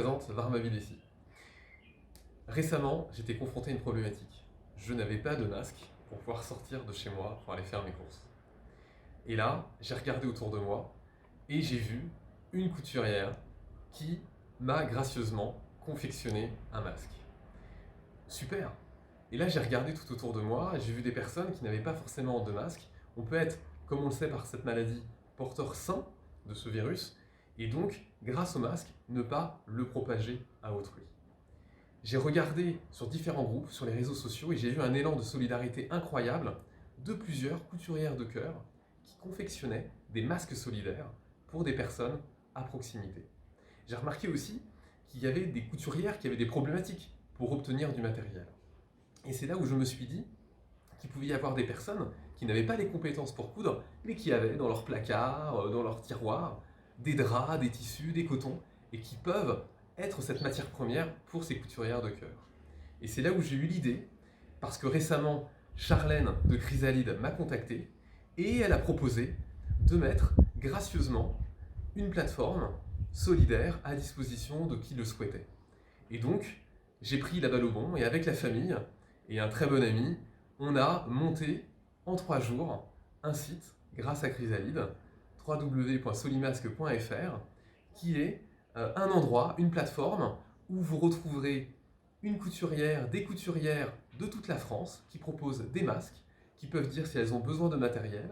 présente Varma Videsi. Récemment, j'étais confronté à une problématique. Je n'avais pas de masque pour pouvoir sortir de chez moi pour aller faire mes courses. Et là, j'ai regardé autour de moi et j'ai vu une couturière qui m'a gracieusement confectionné un masque. Super! Et là, j'ai regardé tout autour de moi, j'ai vu des personnes qui n'avaient pas forcément de masque. On peut être, comme on le sait par cette maladie, porteur sain de ce virus, et donc, grâce au masque, ne pas le propager à autrui. J'ai regardé sur différents groupes, sur les réseaux sociaux, et j'ai vu un élan de solidarité incroyable de plusieurs couturières de cœur qui confectionnaient des masques solidaires pour des personnes à proximité. J'ai remarqué aussi qu'il y avait des couturières qui avaient des problématiques pour obtenir du matériel. Et c'est là où je me suis dit qu'il pouvait y avoir des personnes qui n'avaient pas les compétences pour coudre, mais qui avaient dans leur placard, dans leur tiroir, des draps, des tissus, des cotons, et qui peuvent être cette matière première pour ces couturières de cœur. Et c'est là où j'ai eu l'idée, parce que récemment, Charlène de Chrysalide m'a contacté, et elle a proposé de mettre gracieusement une plateforme solidaire à disposition de qui le souhaitait. Et donc, j'ai pris la balle au bond, et avec la famille, et un très bon ami, on a monté en 3 jours un site grâce à Chrysalide, www.solimasque.fr, qui est un endroit, une plateforme où vous retrouverez une couturière, des couturières de toute la France qui proposent des masques, qui peuvent dire si elles ont besoin de matériel,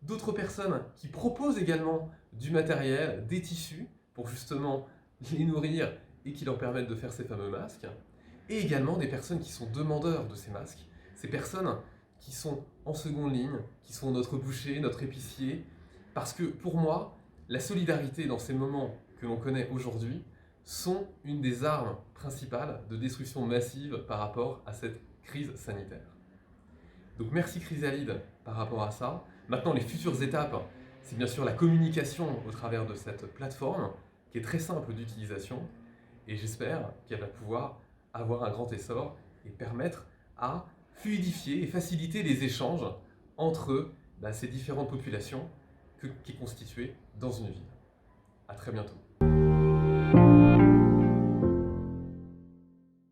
d'autres personnes qui proposent également du matériel, des tissus, pour justement les nourrir et qui leur permettent de faire ces fameux masques, et également des personnes qui sont demandeurs de ces masques, ces personnes qui sont en seconde ligne, qui sont notre boucher, notre épicier, parce que pour moi, la solidarité dans ces moments que l'on connaît aujourd'hui sont une des armes principales de destruction massive par rapport à cette crise sanitaire. Donc merci Chrysalide par rapport à ça. Maintenant, les futures étapes, c'est bien sûr la communication au travers de cette plateforme, qui est très simple d'utilisation, et j'espère qu'elle va pouvoir avoir un grand essor et permettre à fluidifier et faciliter les échanges entre ces différentes populations qui est constituée dans une ville. À très bientôt.